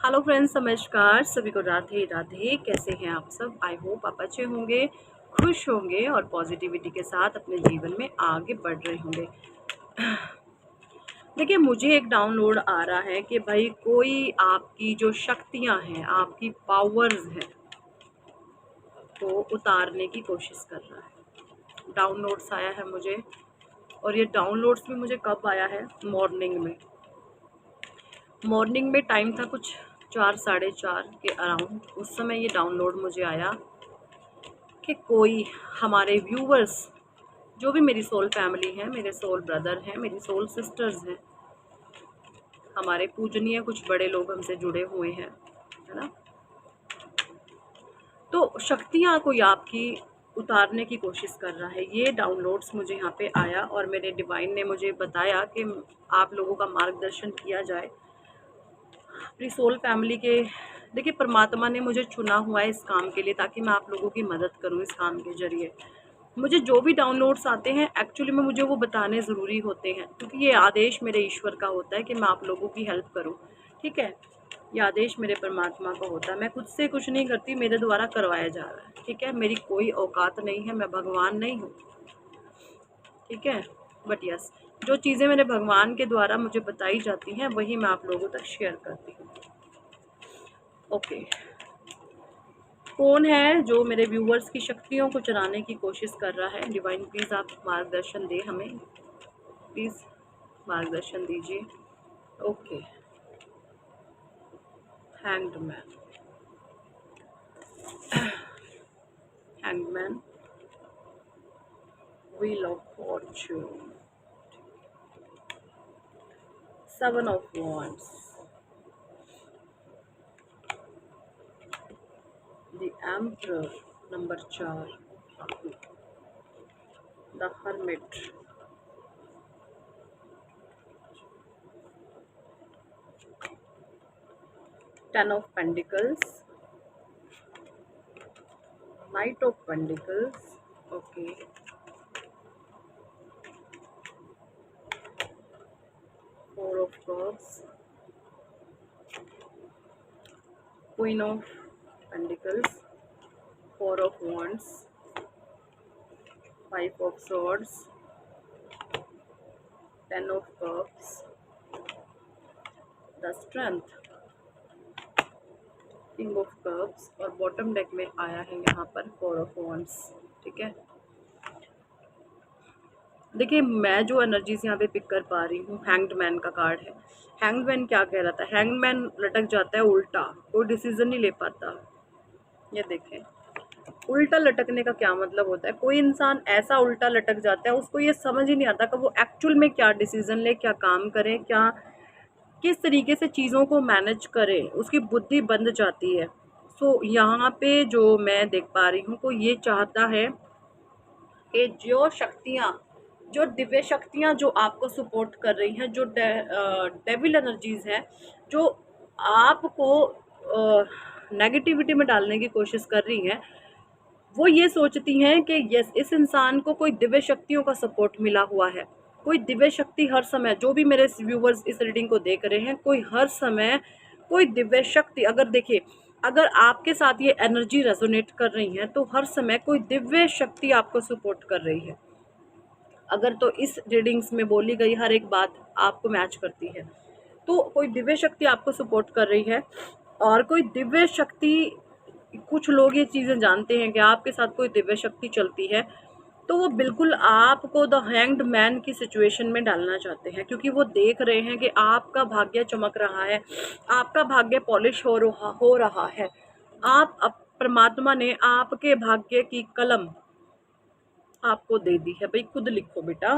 Hello friends, नमस्कार। सभी को राधे राधे। कैसे हैं आप सब? आई होप आप अच्छे होंगे, खुश होंगे और पॉजिटिविटी के साथ अपने जीवन में आगे बढ़ रहे होंगे। देखिए, मुझे एक डाउनलोड आ रहा है कि भाई कोई आपकी जो शक्तियां हैं, आपकी पावर्स हैं, को उतारने की कोशिश कर रहा है। डाउनलोड्स आया है मुझे, और ये डाउनलोड्स भी मुझे कब आया है? मॉर्निंग में टाइम था कुछ 4 साढ़े 4 के अराउंड। उस समय ये डाउनलोड मुझे आया कि कोई हमारे व्यूवर्स, जो भी मेरी सोल फैमिली है, मेरे सोल ब्रदर हैं, मेरी सोल सिस्टर्स हैं, हमारे पूजनीय कुछ बड़े लोग हमसे जुड़े हुए हैं, है ना। तो शक्तियाँ कोई आपकी उतारने की कोशिश कर रहा है। ये डाउनलोड्स मुझे यहाँ पे आया और मेरे डिवाइन ने मुझे बताया कि आप लोगों का मार्गदर्शन किया जाए अपनी सोल फैमिली के। देखिए, परमात्मा ने मुझे चुना हुआ है इस काम के लिए, ताकि मैं आप लोगों की मदद करूं इस काम के जरिए। मुझे जो भी डाउनलोड्स आते हैं, एक्चुअली में मुझे वो बताने ज़रूरी होते हैं, क्योंकि ये आदेश मेरे ईश्वर का होता है कि मैं आप लोगों की हेल्प करूं। ठीक है, ये आदेश मेरे परमात्मा का होता है। मैं खुद से कुछ नहीं करती, मेरे द्वारा करवाया जा रहा है। ठीक है, मेरी कोई औकात नहीं है, मैं भगवान नहीं हूँ। ठीक है, बट यस, जो चीज़ें मेरे भगवान के द्वारा मुझे बताई जाती हैं, वही मैं आप लोगों तक शेयर करती हूँ। ओके, कौन है जो मेरे व्यूवर्स की शक्तियों को चुराने की कोशिश कर रहा है? डिवाइन प्लीज़ आप मार्गदर्शन दें हमें, प्लीज़ मार्गदर्शन दीजिए। Okay, hanged man, hangman, wheel of Fortune, seven of wands, the emperor number 4, the hermit, ten of pentacles, night of pentacles. Okay, four of cups, queen of pentacles, four of wands, five of swords, ten of cups, the strength, king of cups, और bottom deck में आया है यहाँ पर four of wands। ठीक है, देखिए, मैं जो एनर्जीज यहाँ पे पिक कर पा रही हूँ, हैंग्ड मैन का कार्ड है। हैंग्ड मैन क्या कह रहा था? हैंग्ड मैन लटक जाता है उल्टा, कोई डिसीजन नहीं ले पाता। ये देखें, उल्टा लटकने का क्या मतलब होता है? कोई इंसान ऐसा उल्टा लटक जाता है, उसको ये समझ ही नहीं आता कि वो एक्चुअल में क्या डिसीजन ले, क्या काम करे, क्या किस तरीके से चीज़ों को मैनेज करे, उसकी बुद्धि बंद जाती है। सो यहाँ पे जो मैं देख पा रही हूँ, कोई ये चाहता है कि जो शक्तियाँ, जो दिव्य शक्तियाँ जो आपको सपोर्ट कर रही हैं, जो डेविल एनर्जीज हैं, जो आपको नेगेटिविटी में डालने की कोशिश कर रही हैं, वो ये सोचती हैं कि यस, इस इंसान को कोई दिव्य शक्तियों का सपोर्ट मिला हुआ है। कोई दिव्य शक्ति हर समय, जो भी मेरे व्यूवर्स इस रीडिंग को देख रहे हैं, कोई हर समय कोई दिव्य शक्ति, अगर देखिए, अगर आपके साथ ये एनर्जी रेजोनेट कर रही है, तो हर समय कोई दिव्य शक्ति आपको सपोर्ट कर रही है। अगर तो इस रीडिंग्स में बोली गई हर एक बात आपको मैच करती है, तो कोई दिव्य शक्ति आपको सपोर्ट कर रही है। और कोई दिव्य शक्ति, कुछ लोग ये चीज़ें जानते हैं कि आपके साथ कोई दिव्य शक्ति चलती है, तो वो बिल्कुल आपको द हैंग्ड मैन की सिचुएशन में डालना चाहते हैं, क्योंकि वो देख रहे हैं कि आपका भाग्य चमक रहा है, आपका भाग्य पॉलिश हो रहा है। परमात्मा ने आपके भाग्य की कलम आपको दे दी है। भाई, खुद लिखो बेटा,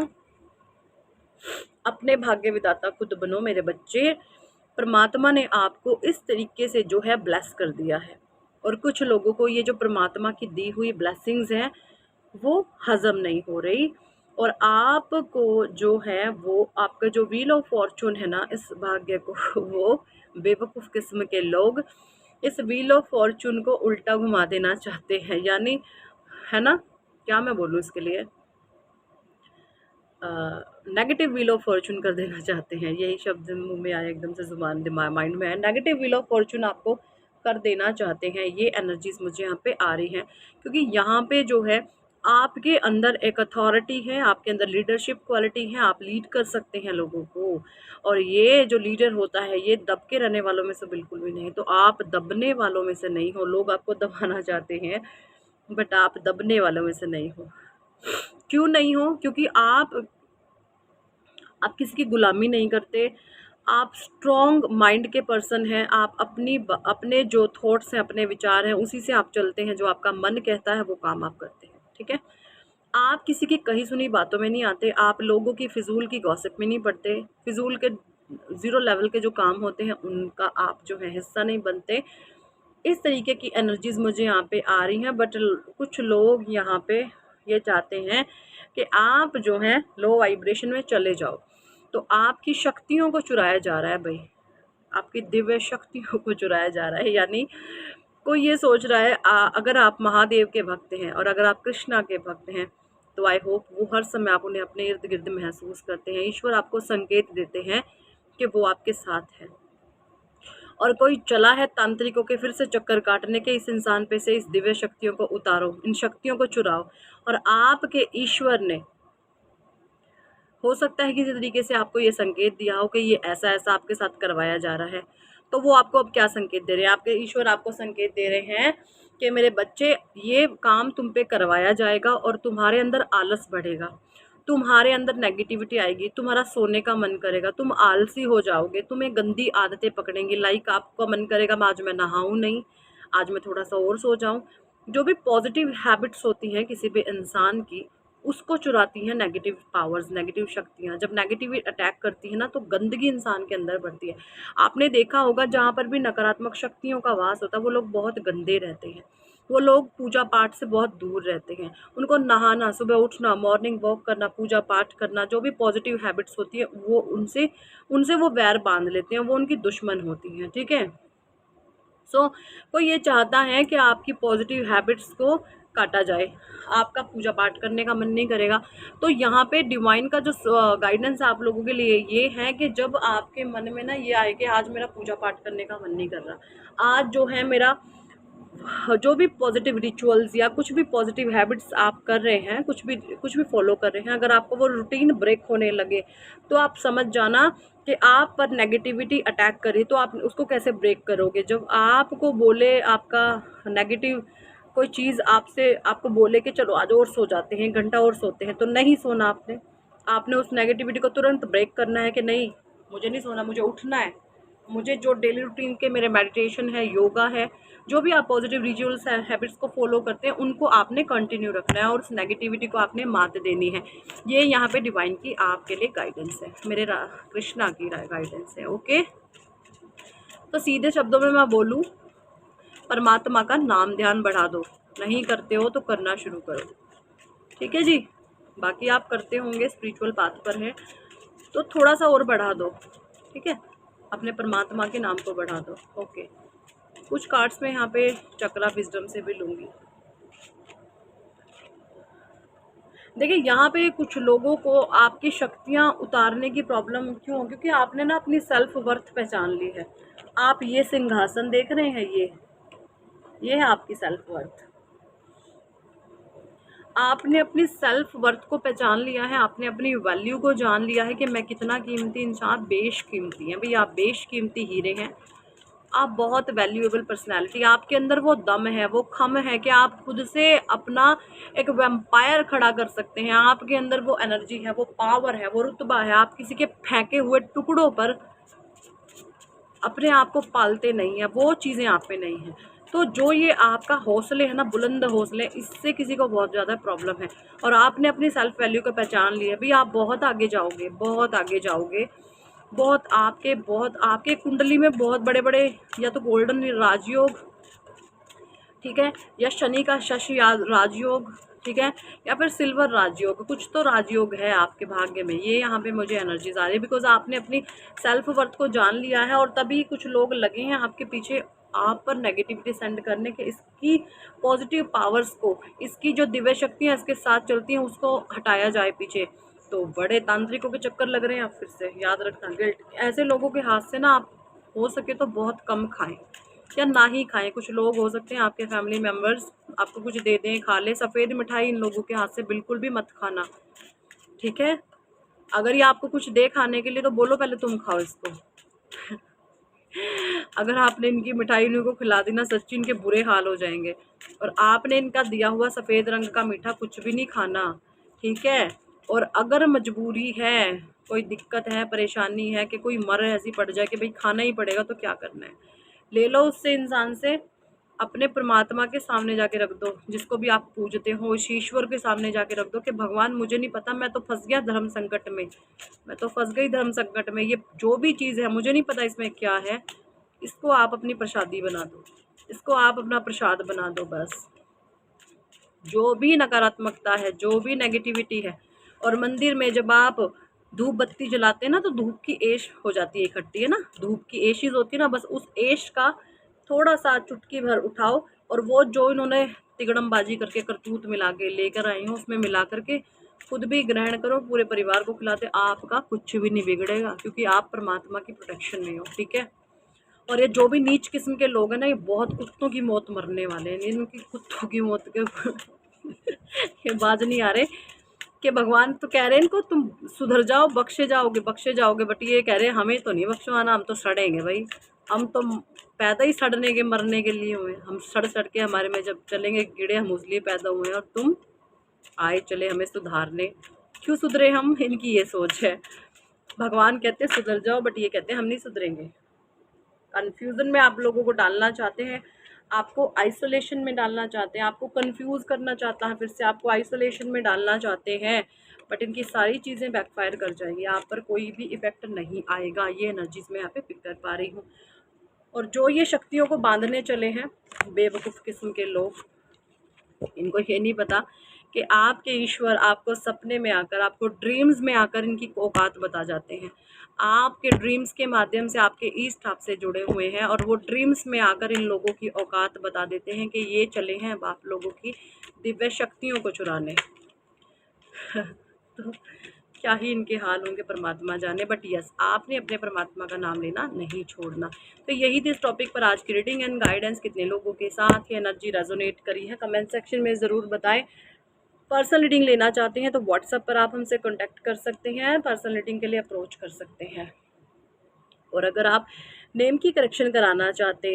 अपने भाग्य विधाता खुद बनो मेरे बच्चे। परमात्मा ने आपको इस तरीके से जो है ब्लेस कर दिया है, और कुछ लोगों को ये जो परमात्मा की दी हुई ब्लेसिंग्स हैं, वो हजम नहीं हो रही, और आपको जो है, वो आपका जो व्हील ऑफ फॉर्चून है ना, इस भाग्य को वो बेवकूफ़ किस्म के लोग इस व्हील ऑफ फॉर्चून को उल्टा घुमा देना चाहते हैं, यानी, है ना, क्या मैं बोलूँ इसके लिए, नेगेटिव व्हील ऑफ फॉर्चून कर देना चाहते हैं। यही शब्द मुंह में आया, एकदम से जुबान दिमाग माइंड में आया। नेगेटिव व्हील ऑफ फॉर्चून आपको कर देना चाहते हैं, ये एनर्जीज मुझे यहाँ पे आ रही हैं, क्योंकि यहाँ पे जो है आपके अंदर एक अथॉरिटी है, आपके अंदर लीडरशिप क्वालिटी है, आप लीड कर सकते हैं लोगों को। और ये जो लीडर होता है ये दब के रहने वालों में से बिल्कुल भी नहीं, तो आप दबने वालों में से नहीं हो। लोग आपको दबाना चाहते हैं बट आप दबने वालों में से नहीं हो। क्यों नहीं हो? क्योंकि आप किसी की गुलामी नहीं करते, आप स्ट्रॉन्ग माइंड के पर्सन हैं, आप अपने जो थॉट्स हैं, अपने विचार हैं, उसी से आप चलते हैं। जो आपका मन कहता है वो काम आप करते हैं, ठीक है। आप किसी की कही सुनी बातों में नहीं आते, आप लोगों की फिजूल की गॉसिप में नहीं पड़ते, फिजूल के ज़ीरो लेवल के जो काम होते हैं उनका आप जो है हिस्सा नहीं बनते। इस तरीके की एनर्जीज मुझे यहाँ पे आ रही हैं, बट कुछ लोग यहाँ पे ये चाहते हैं कि आप जो हैं लो वाइब्रेशन में चले जाओ, तो आपकी शक्तियों को चुराया जा रहा है भाई, आपकी दिव्य शक्तियों को चुराया जा रहा है। यानी कोई ये सोच रहा है अगर आप महादेव के भक्त हैं और अगर आप कृष्णा के भक्त हैं, तो आई होप वो हर समय आप उन्हें अपने इर्द गिर्द महसूस करते हैं। ईश्वर आपको संकेत देते हैं कि वो आपके साथ है। और कोई चला है तांत्रिकों के फिर से चक्कर काटने के, इस इंसान पे से इस दिव्य शक्तियों को उतारो, इन शक्तियों को चुराओ। और आपके ईश्वर ने हो सकता है किसी तरीके से आपको ये संकेत दिया हो कि ये ऐसा ऐसा आपके साथ करवाया जा रहा है, तो वो आपको अब क्या संकेत दे रहे हैं? आपके ईश्वर आपको संकेत दे रहे हैं कि मेरे बच्चे, ये काम तुम पे करवाया जाएगा और तुम्हारे अंदर आलस बढ़ेगा, तुम्हारे अंदर नेगेटिविटी आएगी, तुम्हारा सोने का मन करेगा, तुम आलसी हो जाओगे, तुम्हें गंदी आदतें पकड़ेंगी। लाइक आपका मन करेगा आज मैं नहाऊं नहीं, आज मैं थोड़ा सा और सो जाऊं। जो भी पॉजिटिव हैबिट्स होती हैं किसी भी इंसान की, उसको चुराती हैं नेगेटिव पावर्स, नेगेटिव शक्तियाँ। जब नेगेटिव अटैक करती है ना, तो गंदगी इंसान के अंदर बढ़ती है। आपने देखा होगा जहाँ पर भी नकारात्मक शक्तियों का वास होता है वो लोग बहुत गंदे रहते हैं, वो लोग पूजा पाठ से बहुत दूर रहते हैं। उनको नहाना, सुबह उठना, मॉर्निंग वॉक करना, पूजा पाठ करना, जो भी पॉजिटिव हैबिट्स होती है वो उनसे उनसे वो वैर बांध लेते हैं, वो उनकी दुश्मन होती हैं, ठीक है। कोई ये चाहता है कि आपकी पॉजिटिव हैबिट्स को काटा जाए, आपका पूजा पाठ करने का मन नहीं करेगा। तो यहाँ पे डिवाइन का जो गाइडेंस आप लोगों के लिए ये है कि जब आपके मन में ना ये आए कि आज मेरा पूजा पाठ करने का मन नहीं कर रहा, आज जो है मेरा जो भी पॉजिटिव रिचुअल्स या कुछ भी पॉजिटिव हैबिट्स आप कर रहे हैं, कुछ भी फॉलो कर रहे हैं, अगर आपको वो रूटीन ब्रेक होने लगे, तो आप समझ जाना कि आप पर नेगेटिविटी अटैक करे। तो आप उसको कैसे ब्रेक करोगे? जब आपको बोले, आपका नेगेटिव कोई चीज़ आपको बोले कि चलो आज और सो जाते हैं, घंटा और सोते हैं, तो नहीं सोना आपने उस नेगेटिविटी को तुरंत ब्रेक करना है कि नहीं, मुझे नहीं सोना, मुझे उठना है। मुझे जो डेली रूटीन के मेरे मेडिटेशन है, योगा है, जो भी आप पॉजिटिव रिचुअल्स हैबिट्स को फॉलो करते हैं, उनको आपने कंटिन्यू रखना है और उस नेगेटिविटी को आपने मात देनी है। ये यहाँ पे डिवाइन की आपके लिए गाइडेंस है, मेरे कृष्णा की गाइडेंस है। ओके, तो सीधे शब्दों में मैं बोलूँ, परमात्मा का नाम ध्यान बढ़ा दो। नहीं करते हो तो करना शुरू करो, ठीक है जी। बाकी आप करते होंगे, स्पिरिचुअल पाथ पर है, तो थोड़ा सा और बढ़ा दो, ठीक है। अपने परमात्मा के नाम को बढ़ा दो। ओके, कुछ कार्ड्स में यहाँ पे चक्रा विजडम से भी लूँगी। देखिए, यहाँ पे कुछ लोगों को आपकी शक्तियाँ उतारने की प्रॉब्लम क्यों? क्योंकि आपने ना अपनी सेल्फ वर्थ पहचान ली है। आप ये सिंहासन देख रहे हैं, ये है आपकी सेल्फ वर्थ। आपने अपनी सेल्फ वर्थ को पहचान लिया है, आपने अपनी वैल्यू को जान लिया है कि मैं कितना कीमती इंसान, बेशकीमती हैं भाई, आप बेशकीमती हीरे हैं, आप बहुत वैल्यूएबल पर्सनैलिटी। आपके अंदर वो दम है, वो खम है कि आप खुद से अपना एक वैम्पायर खड़ा कर सकते हैं। आपके अंदर वो एनर्जी है, वो पावर है, वो रुतबा है। आप किसी के फेंके हुए टुकड़ों पर अपने आप को पालते नहीं हैं, वो चीज़ें आप में नहीं हैं। तो जो ये आपका हौसले है ना, बुलंद हौसले, इससे किसी को बहुत ज़्यादा प्रॉब्लम है। और आपने अपनी सेल्फ वैल्यू को पहचान लिया भाई, आप बहुत आगे जाओगे, बहुत आगे जाओगे। बहुत आपके कुंडली में बहुत बड़े बड़े, या तो गोल्डन राजयोग, ठीक है, या शनि का शशि राजयोग, ठीक है, या फिर सिल्वर राजयोग, कुछ तो राजयोग है आपके भाग्य में। ये यहाँ पे मुझे एनर्जीज आ रही है, बिकॉज आपने अपनी सेल्फ वर्थ को जान लिया है। और तभी कुछ लोग लगे हैं आपके पीछे, आप पर नेगेटिविटी सेंड करने के, इसकी पॉजिटिव पावर्स को, इसकी जो दिव्य शक्तियाँ इसके साथ चलती हैं उसको हटाया जाए पीछे। तो बड़े तांत्रिकों के चक्कर लग रहे हैं। आप फिर से याद रखना, गिल्ट ऐसे लोगों के हाथ से ना आप हो सके तो बहुत कम खाएं या ना ही खाएं। कुछ लोग हो सकते हैं आपके फैमिली मेम्बर्स, आपको कुछ दे दें, खा ले। सफ़ेद मिठाई इन लोगों के हाथ से बिल्कुल भी मत खाना, ठीक है। अगर ये आपको कुछ दे खाने के लिए तो बोलो पहले तुम खाओ इसको। अगर आपने इनकी मिठाई इनको खिला दी ना, सच्ची इनके बुरे हाल हो जाएंगे। और आपने इनका दिया हुआ सफ़ेद रंग का मीठा कुछ भी नहीं खाना, ठीक है। और अगर मजबूरी है, कोई दिक्कत है, परेशानी है कि कोई मर ऐसी पड़ जाए कि भाई खाना ही पड़ेगा, तो क्या करना है, ले लो उससे इंसान से, अपने परमात्मा के सामने जाके रख दो, जिसको भी आप पूजते हो उस ईश्वर के सामने जाके रख दो कि भगवान मुझे नहीं पता, मैं तो फंस गया धर्म संकट में, मैं तो फंस गई धर्म संकट में, ये जो भी चीज़ है मुझे नहीं पता इसमें क्या है, इसको आप अपनी प्रसादी बना दो, इसको आप अपना प्रसाद बना दो बस। जो भी नकारात्मकता है, जो भी नेगेटिविटी है। और मंदिर में जब आप धूप बत्ती जलाते हैं ना, तो धूप की एश हो जाती है इकट्ठी, है ना, धूप की एशिस होती है ना, बस उस एश का थोड़ा सा चुटकी भर उठाओ, और वो जो इन्होंने तिगड़मबाजी करके करतूत मिला के लेकर आई हो उसमें मिला करके खुद भी ग्रहण करो, पूरे परिवार को खिलाते, आपका कुछ भी नहीं बिगड़ेगा, क्योंकि आप परमात्मा की प्रोटेक्शन में हो, ठीक है। और ये जो भी नीच किस्म के लोग हैं ना, ये बहुत कुत्तों की मौत मरने वाले हैं, इनकी कुत्तों की मौत के ये बाज नहीं आ रहे कि भगवान तो कह रहे हैं इनको तुम सुधर जाओ, बख्शे जाओगे, बट ये कह रहे हैं हमें तो नहीं बख्शवाना, हम तो सड़ेंगे भाई, हम तो पैदा ही सड़ने के मरने के लिए हुए, हम सड़ सड़ के हमारे में जब चलेंगे कीड़े, हम उसलिए पैदा हुए हैं, और तुम आए चले हमें सुधारने। क्यों सुधरे हम, इनकी ये सोच है। भगवान कहते सुधर जाओ, बट ये कहते हैं हम नहीं सुधरेंगे। कन्फ्यूज़न में आप लोगों को डालना चाहते हैं, आपको आइसोलेशन में डालना चाहते हैं, आपको कंफ्यूज करना चाहता है, फिर से आपको आइसोलेशन में डालना चाहते हैं, बट इनकी सारी चीज़ें बैकफायर कर जाएंगी, आप पर कोई भी इफेक्ट नहीं आएगा। ये एनर्जीज मैं यहाँ पे पिक कर पा रही हूँ। और जो ये शक्तियों को बांधने चले हैं बेवकूफ़ किस्म के लोग, इनको ये नहीं पता कि आपके ईश्वर आपको सपने में आकर, आपको ड्रीम्स में आकर इनकी औकात बता जाते हैं। आपके ड्रीम्स के माध्यम से आपके ईस्ट आपसे जुड़े हुए हैं, और वो ड्रीम्स में आकर इन लोगों की औकात बता देते हैं कि ये चले हैं अब आप लोगों की दिव्य शक्तियों को चुराने। तो क्या ही इनके हाल होंगे परमात्मा जाने, बट यस, आपने अपने परमात्मा का नाम लेना नहीं छोड़ना। तो यही थी इस टॉपिक पर आज की रीडिंग एंड गाइडेंस। कितने लोगों के साथ ये एनर्जी रेजोनेट करी है कमेंट सेक्शन में ज़रूर बताएं। पर्सनल रीडिंग लेना चाहते हैं तो व्हाट्सएप पर आप हमसे कांटेक्ट कर सकते हैं, पर्सनल रीडिंग के लिए अप्रोच कर सकते हैं। और अगर आप नेम की करेक्शन कराना चाहते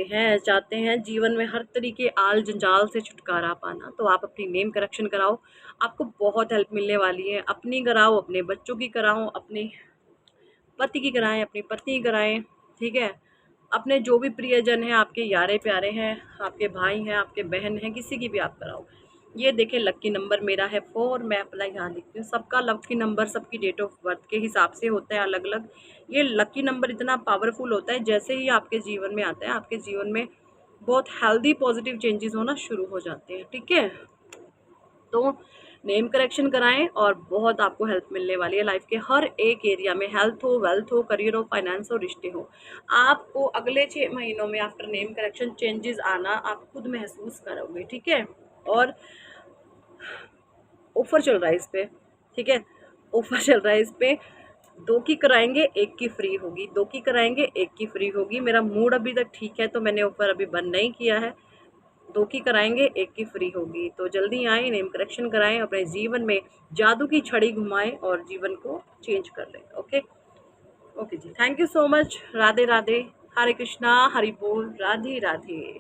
हैं जीवन में हर तरीके आल जंजाल से छुटकारा पाना, तो आप अपनी नेम करेक्शन कराओ, आपको बहुत हेल्प मिलने वाली है। अपनी कराओ, अपने बच्चों की कराओ, अपने पति की कराएं, अपनी पत्नी की कराएं, ठीक है। अपने जो भी प्रियजन हैं, आपके यारे प्यारे हैं, आपके भाई हैं, आपके बहन हैं, किसी की भी आप कराओ। ये देखें लकी नंबर मेरा है 4, मैं अपना यहाँ लिखती हूँ। सबका लकी नंबर सबकी डेट ऑफ बर्थ के हिसाब से होता है अलग अलग। ये लकी नंबर इतना पावरफुल होता है, जैसे ही आपके जीवन में आता है, आपके जीवन में बहुत हेल्दी पॉजिटिव चेंजेस होना शुरू हो जाते हैं, ठीक है। तो नेम करेक्शन कराएं और बहुत आपको हेल्प मिलने वाली है लाइफ के हर एक एरिया में, हेल्थ हो, वेल्थ हो, करियर हो, फाइनेंस हो, रिश्ते हो। आपको अगले 6 महीनों में आफ्टर नेम करेक्शन चेंजेस आना आप खुद महसूस करोगे, ठीक है। और ऑफर चल रहा है इस पे, ठीक है, ऑफर चल रहा है इस पे। 2 की कराएंगे 1 की फ्री होगी, 2 की कराएंगे 1 की फ्री होगी। मेरा मूड अभी तक ठीक है तो मैंने ऑफर अभी बंद नहीं किया है। 2 की कराएंगे 1 की फ्री होगी, तो जल्दी आएँ, नेम करेक्शन कराएं, अपने जीवन में जादू की छड़ी घुमाएं और जीवन को चेंज कर लें। ओके ओके जी, thank you so much. Radhe Radhe, Hare Krishna, Hari बोल, राधे राधे।